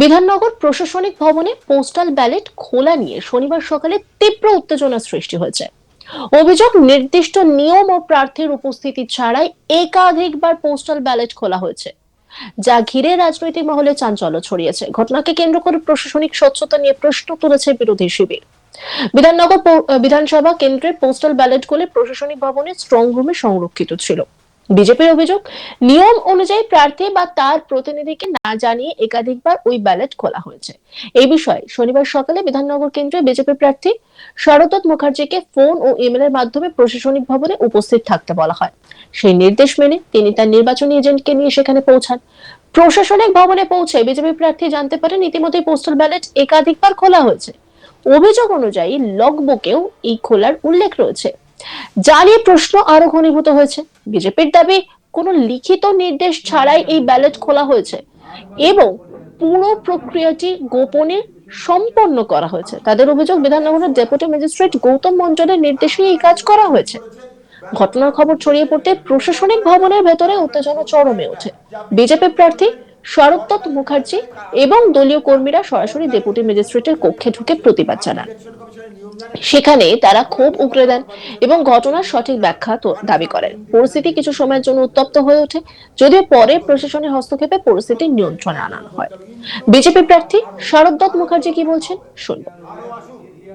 বিধাননগর প্রশাসনিক ভবনে postal ballot খোলা নিয়ে শনিবার সকালে তীব্র উত্তেজনা সৃষ্টি হয়েছে। অভিযোগ, নির্দিষ্ট নিয়ম ও প্রার্থীর উপস্থিতি ছাড়াই একাধিকবার পোস্টাল ব্যালট খোলা হয়েছে, যা ঘিরে রাজনৈতিক মহলে চাঞ্চল্য ছড়িয়েছে। ঘটনাকে কেন্দ্র করে প্রশাসনিক স্বচ্ছতা নিয়ে প্রশ্ন তুলেছে বিরোধী শিবির। বিধাননগর বিধানসভা কেন্দ্রের পোস্টাল ব্যালটগুলি প্রশাসনিক ভবনের স্ট্রং রুমে সংরক্ষিত ছিল। বিজেপির অভিযোগ, নিয়ম অনুযায়ী প্রার্থী বা তার প্রতিনিধিকে না জানিয়ে একাধিকবার ওই ব্যালট খোলা হয়েছে। এই বিষয়ে শনিবার সকালে বিধাননগর কেন্দ্রে বিজেপি প্রার্থী শরদত্ত মুখার্জিকে ফোন ও ইমেলের মাধ্যমে প্রশাসনিক ভবনে উপস্থিত থাকতে বলা হয়। সেই নির্দেশ মেনে তিনি তার নির্বাচনী এজেন্টকে নিয়ে সেখানে পৌঁছান। প্রশাসনিক ভবনে পৌঁছে বিজেপি প্রার্থী জানতে পারেন ইতিমধ্যে পোস্টাল ব্যালট একাধিকবার খোলা হয়েছে। অভিযোগ অনুযায়ী লগবুকেও এই খোলার উল্লেখ রয়েছে, যা নিয়ে প্রশ্ন আরো ঘনীভূত হয়েছে। বিজেপির দাবি, কোনো লিখিত নির্দেশ ছাড়াই এই ব্যালট খোলা হয়েছে এবং পুরো প্রক্রিয়াটি গোপনে সম্পন্ন করা হয়েছে। তাদের অভিযোগ, বিধাননগরের ডেপুটি ম্যাজিস্ট্রেট গৌতম মন্ডলের নির্দেশে এই কাজ করা হয়েছে। ঘটনার খবর ছড়িয়ে পড়তে প্রশাসনিক ভবনের ভেতরে উত্তেজনা চরমে ওঠে। বিজেপি প্রার্থী শরদত্ত মুখার্জি এবং দলীয় কর্মীরা সরাসরি ডেপুটি ম্যাজিস্ট্রেটের কক্ষে ঢুকে প্রতিবাদ জানান। সেখানে তারা ক্ষোভ উগরে দেন এবং ঘটনার সঠিক ব্যাখ্যা দাবি করেন। পরিস্থিতি কিছু সময়ের জন্য উত্তপ্ত হয়ে ওঠে, যদিও পরে প্রশাসনের হস্তক্ষেপে পরিস্থিতি নিয়ন্ত্রণে আনানো হয়। বিজেপি প্রার্থী শরদত্ত মুখার্জি কি বলছেন শুনবো।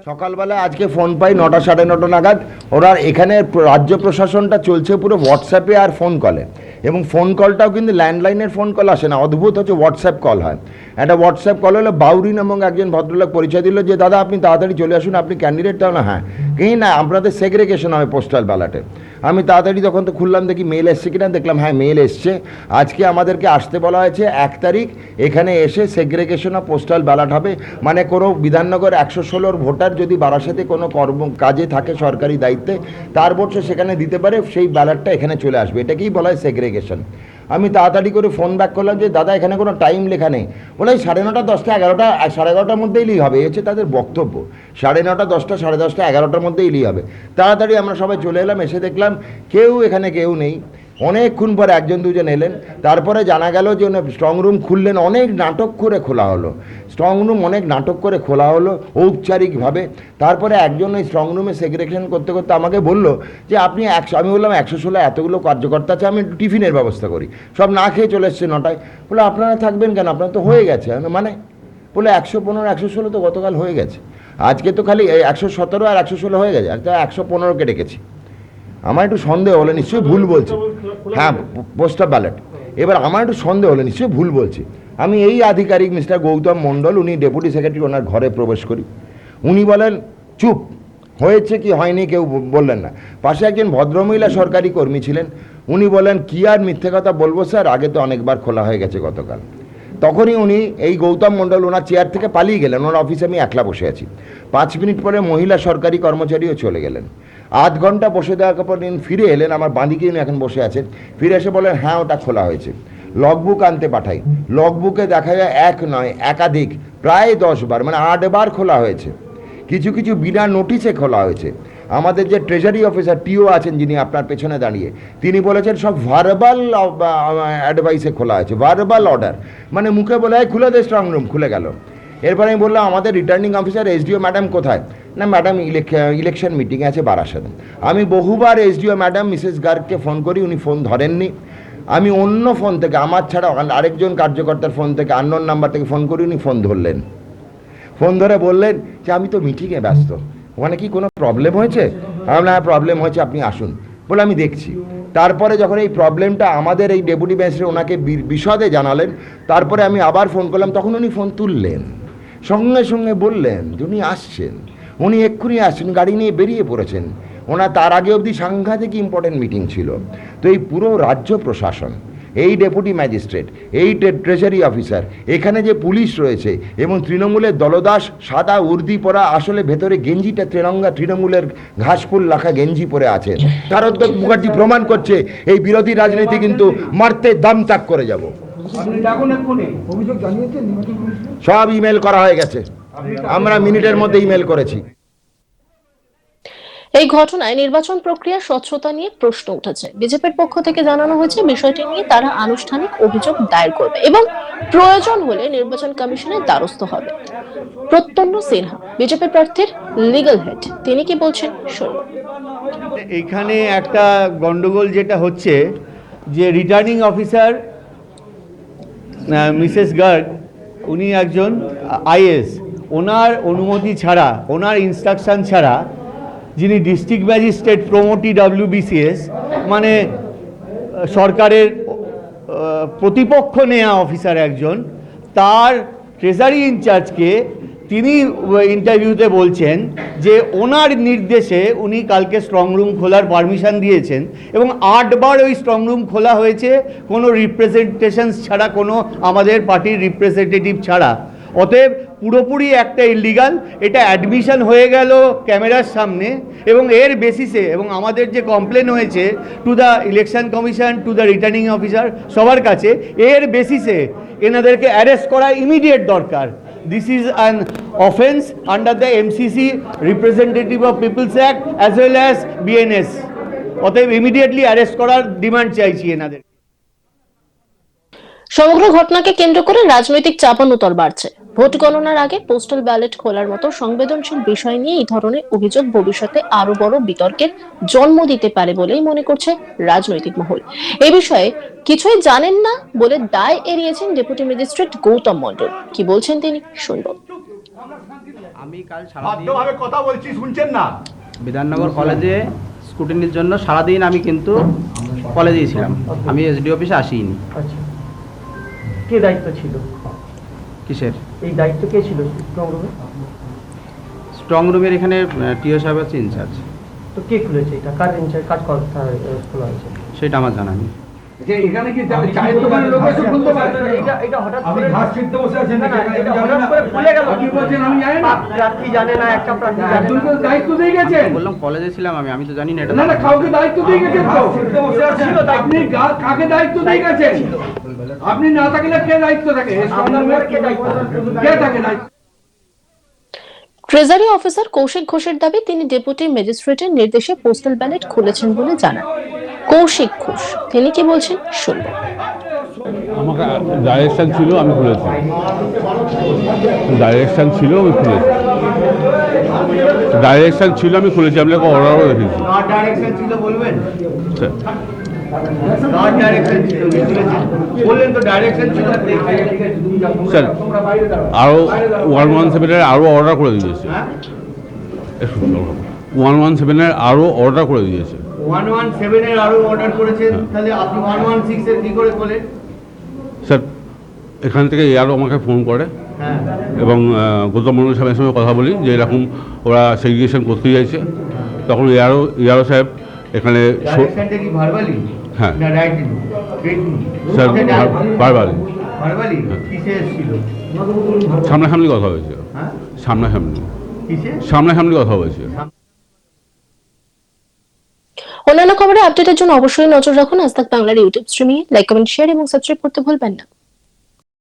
সকালবেলা আজকে ফোন পাই 9টা সাড়ে 9টা নাগাদ। ওরা এখানে রাজ্য প্রশাসনটা চলছে পুরো হোয়াটসঅ্যাপে আর ফোন কলে, এবং ফোন কলটাও কিন্তু ল্যান্ডলাইনের ফোন কল আসে না, অদ্ভুত হচ্ছে হোয়াটসঅ্যাপ কল হয়। একটা হোয়াটসঅ্যাপ কল হলো, বাউরিন এবং একজন ভদ্রলোক পরিচয় দিল যে দাদা আপনি তাড়াতাড়ি চলে আসুন, আপনি ক্যান্ডিডেট তাও না। হ্যাঁ, কি না আপনাদের সেগ্রিগেশন হবে পোস্টাল ব্যালটে। আমি তাড়াতাড়ি তখন তো খুললাম, দেখি মেল এসছে কিনা, দেখলাম হ্যাঁ মেল এসছে। আজকে আমাদেরকে আসতে বলা হয়েছে 1 তারিখ, এখানে এসে সেগ্রিগেশন অফ পোস্টাল ব্যালট হবে। মানে কোনো বিধাননগর 116 ভোটার যদি বারাসাতে কোনো কাজে থাকে সরকারি দায়িত্বে, তার ভোট সেখানে দিতে পারে, সেই ব্যালটটা এখানে চলে আসবে। এটাকেই বলা হয় সেগ্রিগেশন। আমি তাড়াতাড়ি করে ফোন ব্যাক করলাম যে দাদা এখানে কোনো টাইম লেখা নেই। বলে 9:30, 10টা, 11টা, 11:30টার মধ্যেই এলেই হবে, হচ্ছে তাদের বক্তব্য। 9:30, 10টা, 10:30, 11টার মধ্যেই এলেই হবে। তাড়াতাড়ি আমরা সবাই চলে এলাম, এসে দেখলাম এখানে কেউ নেই। অনেকক্ষণ পরে 1-2 জন এলেন, তারপরে জানা গেল যে স্ট্রং রুম খুললেন, অনেক নাটক করে খোলা হলো স্ট্রং রুম, অনেক নাটক করে খোলা হলো ঔপচারিকভাবে। তারপরে একজন ওই স্ট্রং রুমে সেগ্রিগেশন করতে করতে আমাকে বলল যে আপনি আমি বললাম 116 এতগুলো কার্যকর্তা আছে, আমি একটু টিফিনের ব্যবস্থা করি। সব না খেয়ে চলে এসছে 9টায়। বলে আপনারা থাকবেন কেন, আপনার তো হয়ে গেছে। মানে বলে 115, 116 তো গতকাল হয়ে গেছে, আজকে তো খালি 117 আর 116 হয়ে গেছে, আজকে 115কে ডেকেছি। আমার একটু সন্দেহ হলো, নিশ্চয়ই ভুল বলছি। হ্যাঁ, পোস্টাল ব্যালট। এবার আমার একটু সন্দেহ হলো, নিশ্চয়ই ভুল বলছি। আমি এই আধিকারিক মিস্টার গৌতম মণ্ডল, উনি ডেপুটি সেক্রেটারি, ওনার ঘরে প্রবেশ করি। উনি বলেন চুপ, হয়েছে কি হয়নি কেউ বললেন না। পাশে একজন ভদ্রমহিলা সরকারি কর্মী ছিলেন, উনি বলেন কি আর মিথ্যে কথা বলবো স্যার, আগে তো অনেকবার খোলা হয়ে গেছে গতকাল। তখনই উনি, এই গৌতম মণ্ডল, ওনার চেয়ার থেকে পালিয়ে গেলেন। ওনার অফিসে আমি একলা বসে আছি। 5 মিনিট পরে মহিলা সরকারি কর্মচারীও চলে গেলেন। আধ ঘন্টা বসে দেওয়ার পর ফিরে এলেন, আমার বাঁদিকে উনি এখন বসে আছেন। ফিরে এসে বলেন হ্যাঁ ওটা খোলা হয়েছে। লগবুক আনতে পাঠাই, লগবুকে দেখা যায় এক নয় একাধিক, প্রায় 10 বার, মানে 8 বার খোলা হয়েছে। কিছু কিছু বিনা নোটিশে খোলা হয়েছে। আমাদের যে ট্রেজারি অফিসার টিও আছেন, যিনি আপনার পেছনে দাঁড়িয়ে, তিনি বলেছেন সব ভার্বাল অ্যাডভাইসে খোলা হয়েছে, ভার্বাল অর্ডার। মানে মুখে বলে খুলে দে স্ট্রং রুম, খুলে গেল। এরপরে আমি বললাম আমাদের রিটার্নিং অফিসার এসডিও ম্যাডাম কোথায়? না ম্যাডাম ইলেকশন মিটিংয়ে আছে বারাসাতে। আমি বহুবার এসডিও ম্যাডাম মিসেস গার্গকে ফোন করি, উনি ফোন ধরেননি। আমি অন্য ফোন থেকে, আমার ছাড়া আরেকজন কার্যকর্তার ফোন থেকে, আননোন নাম্বার থেকে ফোন করি, উনি ফোন ধরলেন। ফোন ধরে বললেন যে আমি তো মিটিংয়ে ব্যস্ত, ওখানে কি কোনো প্রবলেম হয়েছে? আমি না, প্রবলেম হয়েছে, আপনি আসুন। বলে আমি দেখছি। তারপরে যখন এই প্রবলেমটা আমাদের এই ডেপুটি ম্যাজিস্ট্রেট ওনাকে বিশদে জানালেন, তারপরে আমি আবার ফোন করলাম, তখন উনি ফোন তুললেন, সঙ্গে সঙ্গে বললেন যে উনি আসছেন, উনি এক্ষুনি আসছেন, গাড়ি নিয়ে বেরিয়ে পড়েছেন। ওনার তার আগে অবধি সাংঘাতিক ইম্পর্টেন্ট মিটিং ছিল। তো এই পুরো রাজ্য প্রশাসন, এই ডেপুটি ম্যাজিস্ট্রেট, এই ট্রেজারি অফিসার, এখানে যে পুলিশ রয়েছে এবং তৃণমূলের দলদাস সাদা উর্দি পরা, আসলে ভেতরে গেঞ্জিটা তৃণমূলের ঘাসফুল লাখা গেঞ্জি পরে আছে। শরদত্ত মুখার্জি প্রমাণ করছে এই বিরোধী রাজনীতি কিন্তু মারতে দাম ত্যাগ করে যাব। সব ইমেল করা হয়ে গেছে, আমরা মিনিটের মধ্যে ইমেল করেছি। এই ঘটনায় নির্বাচন প্রক্রিয়া স্বচ্ছতা নিয়ে প্রশ্ন উঠেছে। বিজেপির পক্ষ থেকে জানানো হয়েছে বিষয়টি নিয়ে তারা আনুষ্ঠানিক অভিযোগ দায়ের করবে এবং প্রয়োজন হলে নির্বাচন কমিশনের দ্বারস্থ হবে। প্রত্যন্ন সিনহা বিজেপি প্রার্থীর লিগ্যাল হেড, তিনি কি বলছেন শুনুন। এখানে একটা গন্ডগোল যেটা হচ্ছে যে রিটার্নিং অফিসার মিসেস গার্গ, উনি একজন আইএস, ওনার অনুমতি ছাড়া, ওনার ইনস্ট্রাকশন ছাড়া যিনি ডিস্ট্রিক্ট ম্যাজিস্ট্রেট প্রমোটি WBCS, মানে সরকারের প্রতিপক্ষ নেওয়া অফিসার একজন, তার ট্রেজারি ইনচার্জকে তিনি ইন্টারভিউতে বলছেন যে ওনার নির্দেশে উনি কালকে স্ট্রং রুম খোলার পারমিশন দিয়েছেন এবং 8 বার ওই স্ট্রং রুম খোলা হয়েছে কোনো রিপ্রেজেন্টেশনস ছাড়া, কোনো আমাদের পার্টির রিপ্রেজেন্টেটিভ ছাড়া। অতএব পুরোপুরি একটা ইলিগাল, এটা অ্যাডমিশন হয়ে গেল ক্যামেরার সামনে এবং এর বেসিসে, এবং আমাদের যে কমপ্লেন হয়েছে to the election commission, to the returning officer, সবার কাছে এর বেসিসে এনাদেরকে অ্যারেস্ট করা ইমিডিয়েট দরকার। This is an offence under the MCC Representative of People's Act as well as BNS. অতএব ইমিডিয়েটলি অ্যারেস্ট করার ডিমান্ড চাইছি এনাদের। সমগ্র ঘটনাকে কেন্দ্র করে রাজনৈতিক চাপানোতর বাড়ছে। ভোট গণনার আগে পোস্টাল ব্যালট খোলার মতো সংবেদনশীল বিষয় নিয়ে এই ধরনের অভিযোগ ভবিষ্যতে আরো বড় বিতর্কের জন্ম দিতে পারে বলেই মনে করছে রাজনৈতিক মহল। এই বিষয়ে কিছুই জানেন না বলে দায় এড়িয়েছেন ডেপুটি ম্যাজিস্ট্রেট গৌতম মণ্ডল। কি বলছেন তিনি শুনব। আমি কাল সারাদিন কথা বলছি, শুনছেন না? বিধাননগর কলেজে স্কুটিনির জন্য সারাদিন আমি কিন্তু কলেজেই ছিলাম, আমি এসডি অফিসে আসিনি। আচ্ছা, কে দায়িত্ব ছিল? কিসের এই দায়িত্ব কে ছিল স্ট্রং রুমে? স্ট্রং রুমের এখানে টিও সাহেব হচ্ছে ইনচার্জ। তো কে খুলেছে এটা? কার ইনচার্জ কাজ করতে খোলা হয়েছে সেটা আমার জানা নেই। এখানে কি চায়ের দোকানের লোক এসে খুলতে পারে? এটা হঠাৎ আপনি করে ঘাস ছিঁড়তে বসে আছেন নাকি? এটা হঠাৎ করে খুলে গেল। কি বলছেন আমি জানি না। প্রার্থী জানে না, একটা প্রার্থী জানে একজন না। তো দায়িত্ব দিয়ে গেছেন। বললাম কলেজে ছিলাম আমি তো জানি না এটা। না না, কাউকে দায়িত্ব দিয়ে গেছেন তো। ছিঁড়তে বসে আছেন, আপনি কাকে দায়িত্ব দিয়ে গেছেন? আপনি না থাকলে কে দায়িত্ব থাকে? কে থাকে দায়িত্ব? ট্রেজারি অফিসার কৌশিক ঘোষের দাবি, তিনি ডেপুটি ম্যাজিস্ট্রেটের নির্দেশে পোস্টাল ব্যালট খুলেছেন বলে জানান। কৌশিক ঘোষ তিনি কি বলছেন শুনব। আমাকে ডাইরেকশন ছিল, আমি খুলেছি। ডাইরেকশন ছিল, আমি খুলেছি। ডাইরেকশন ছিল, আমি খুলেছি। আপনাকে অর্ডারও রেখেছি। কার ডাইরেকশন ছিল বলবেন? স্যার, কার ডাইরেকশন ছিল বললেন তো? ডাইরেকশন ছিল স্যার আরও 117-এর আরও অর্ডার করে দিয়েছে। হ্যাঁ, 117-এর আরও অর্ডার করে দিয়েছে। 117 এর আরো অর্ডার করেছেন, তাহলে আপনি 116 এর কি করে বলেন? স্যার এখান থেকে এআরও আমাকে ফোন করে হ্যাঁ, এবং গৌতম মণ্ডল সাহেবের সঙ্গে কথা বলি যে এরকম ওরা সেগ্রিগেশন করতে চাইছে। তখন এআরও সাহেব এখানে ডাইরেকশনটা কি ভার্বালি? হ্যাঁ না রাইটিং? স্যার, বারবারই ভার্বালি কিসে ছিল? সামনাসামনি কথা হয়েছে। হ্যাঁ, সামনাসামনি কিসে? সামনাসামনি কথা হয়েছে। অন্যান্য খবরে আপডেটের জন্য অবশ্যই নজর রাখুন আজ তাক বাংলার ইউটিউব স্ট্রিমিংয়ে। লাইক, কমেন্ট, শেয়ার এবং সাবস্ক্রাইব করতে ভুলবেন না।